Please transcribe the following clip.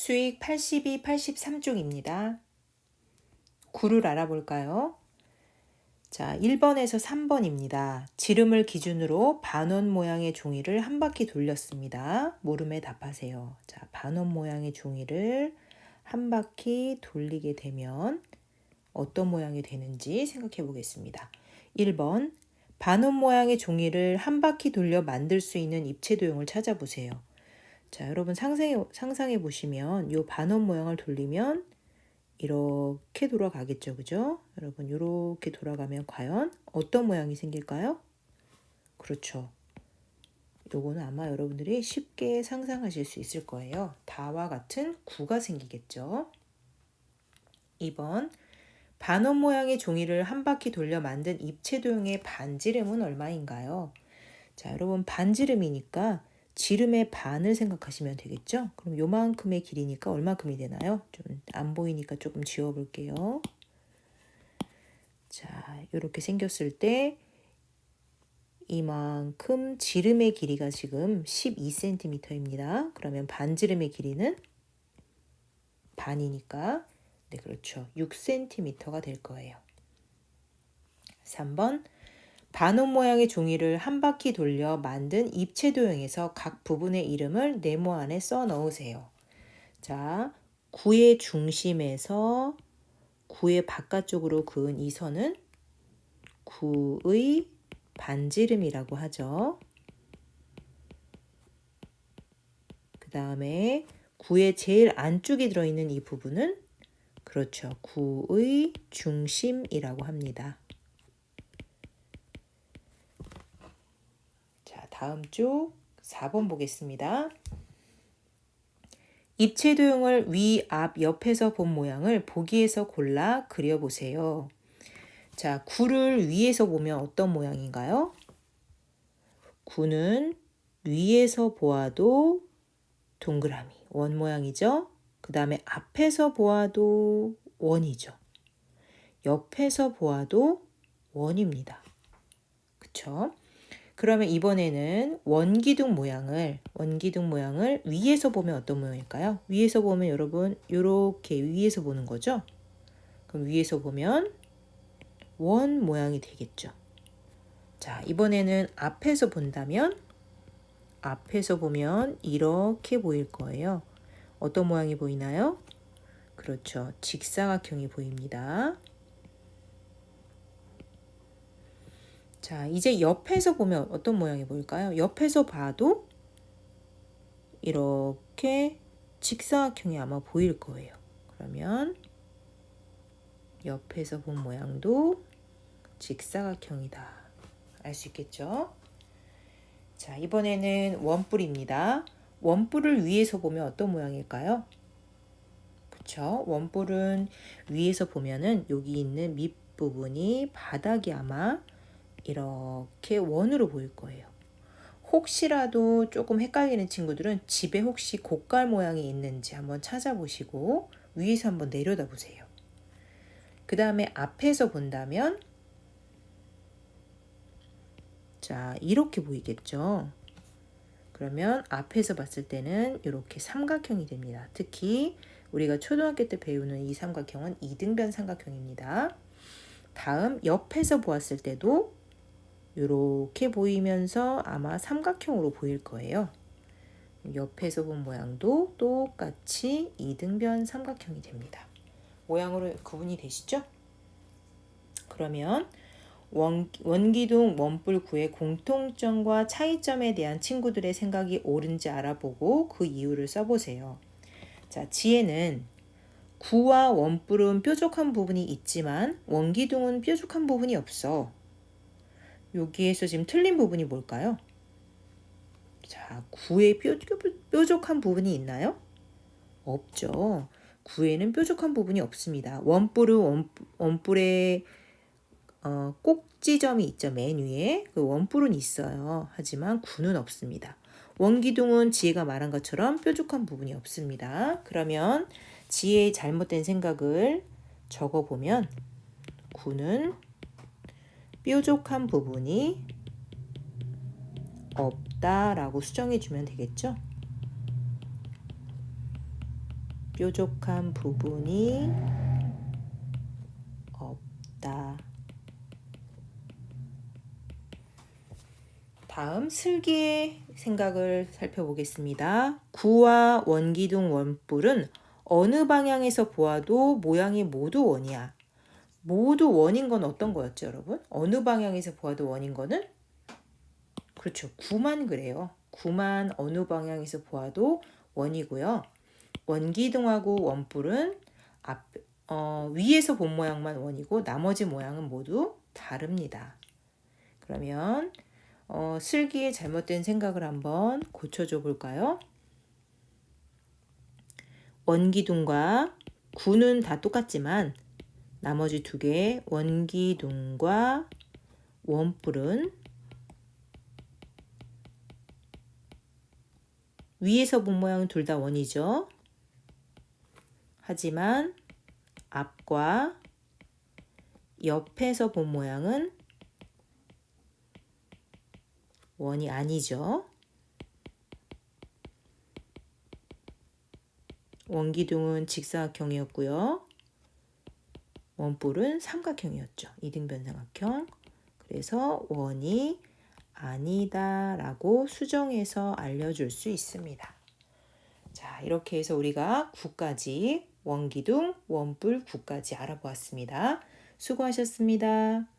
수익 82, 83쪽입니다. 구를 알아볼까요? 자, 1번에서 3번입니다. 지름을 기준으로 반원 모양의 종이를 한 바퀴 돌렸습니다. 물음에 답하세요. 자, 반원 모양의 종이를 한 바퀴 돌리게 되면 어떤 모양이 되는지 생각해 보겠습니다. 1번, 반원 모양의 종이를 한 바퀴 돌려 만들 수 있는 입체 도형을 찾아보세요. 자, 여러분 상상해 보시면 이 반원 모양을 돌리면 이렇게 돌아가겠죠, 그죠? 여러분 이렇게 돌아가면 과연 어떤 모양이 생길까요? 그렇죠. 요거는 아마 여러분들이 쉽게 상상하실 수 있을 거예요. 다와 같은 구가 생기겠죠. 2번, 반원 모양의 종이를 한 바퀴 돌려 만든 입체 도형의 반지름은 얼마인가요? 자, 여러분 반지름이니까 지름의 반을 생각하시면 되겠죠? 그럼 요만큼의 길이니까 얼마큼이 되나요? 좀 안 보이니까 조금 지워볼게요. 자, 이렇게 생겼을 때 이만큼 지름의 길이가 지금 12cm입니다. 그러면 반지름의 길이는 반이니까 네, 그렇죠. 6cm가 될 거예요. 3번, 반원 모양의 종이를 한 바퀴 돌려 만든 입체 도형에서 각 부분의 이름을 네모 안에 써 넣으세요. 자, 구의 중심에서 구의 바깥쪽으로 그은 이 선은 구의 반지름이라고 하죠. 그 다음에 구의 제일 안쪽에 들어있는 이 부분은 그렇죠. 구의 중심이라고 합니다. 자, 다음 쪽 4번 보겠습니다. 입체 도형을 위, 앞, 옆에서 본 모양을 보기에서 골라 그려보세요. 자, 구를 위에서 보면 어떤 모양인가요? 구는 위에서 보아도 동그라미, 원 모양이죠. 그 다음에 앞에서 보아도 원이죠. 옆에서 보아도 원입니다. 그쵸? 그러면 이번에는 원기둥 모양을 위에서 보면 어떤 모양일까요? 위에서 보면 여러분 이렇게 위에서 보는 거죠. 그럼 위에서 보면 원 모양이 되겠죠. 자, 이번에는 앞에서 본다면 앞에서 보면 이렇게 보일 거예요. 어떤 모양이 보이나요? 그렇죠. 직사각형이 보입니다. 자, 이제 옆에서 보면 어떤 모양이 보일까요? 옆에서 봐도 이렇게 직사각형이 아마 보일 거예요. 그러면 옆에서 본 모양도 직사각형이다. 알 수 있겠죠? 자, 이번에는 원뿔입니다. 원뿔을 위에서 보면 어떤 모양일까요? 그쵸? 원뿔은 위에서 보면은 여기 있는 밑부분이 바닥이 아마 이렇게 원으로 보일 거예요. 혹시라도 조금 헷갈리는 친구들은 집에 혹시 고깔 모양이 있는지 한번 찾아보시고 위에서 한번 내려다 보세요. 그 다음에 앞에서 본다면 자, 이렇게 보이겠죠? 그러면 앞에서 봤을 때는 이렇게 삼각형이 됩니다. 특히 우리가 초등학교 때 배우는 이 삼각형은 이등변 삼각형입니다. 다음 옆에서 보았을 때도 이렇게 보이면서 아마 삼각형으로 보일 거예요. 옆에서 본 모양도 똑같이 이등변 삼각형이 됩니다. 모양으로 구분이 되시죠? 그러면 원기둥 원뿔구의 공통점과 차이점에 대한 친구들의 생각이 옳은지 알아보고 그 이유를 써보세요. 자, 지혜는 구와 원뿔은 뾰족한 부분이 있지만 원기둥은 뾰족한 부분이 없어. 여기에서 지금 틀린 부분이 뭘까요? 자, 구에 뾰족한 부분이 있나요? 없죠. 구에는 뾰족한 부분이 없습니다. 원뿔은 원뿔에 꼭지점이 있죠. 맨 위에. 그 원뿔은 있어요. 하지만 구는 없습니다. 원기둥은 지혜가 말한 것처럼 뾰족한 부분이 없습니다. 그러면 지혜의 잘못된 생각을 적어보면 구는 뾰족한 부분이 없다라고 수정해 주면 되겠죠. 뾰족한 부분이 없다. 다음 슬기의 생각을 살펴보겠습니다. 구와 원기둥 원뿔은 어느 방향에서 보아도 모양이 모두 원이야. 모두 원인 건 어떤 거였죠, 여러분? 어느 방향에서 보아도 원인 거는? 그렇죠. 구만 그래요. 구만 어느 방향에서 보아도 원이고요. 원기둥하고 원뿔은 위에서 본 모양만 원이고 나머지 모양은 모두 다릅니다. 그러면 슬기의 잘못된 생각을 한번 고쳐줘 볼까요? 원기둥과 구는 다 똑같지만 나머지 두 개, 원기둥과 원뿔은 위에서 본 모양은 둘 다 원이죠. 하지만 앞과 옆에서 본 모양은 원이 아니죠. 원기둥은 직사각형이었고요. 원뿔은 삼각형이었죠. 이등변삼각형. 그래서 원이 아니다라고 수정해서 알려줄 수 있습니다. 자, 이렇게 해서 우리가 9까지 원기둥, 원뿔 9까지 알아보았습니다. 수고하셨습니다.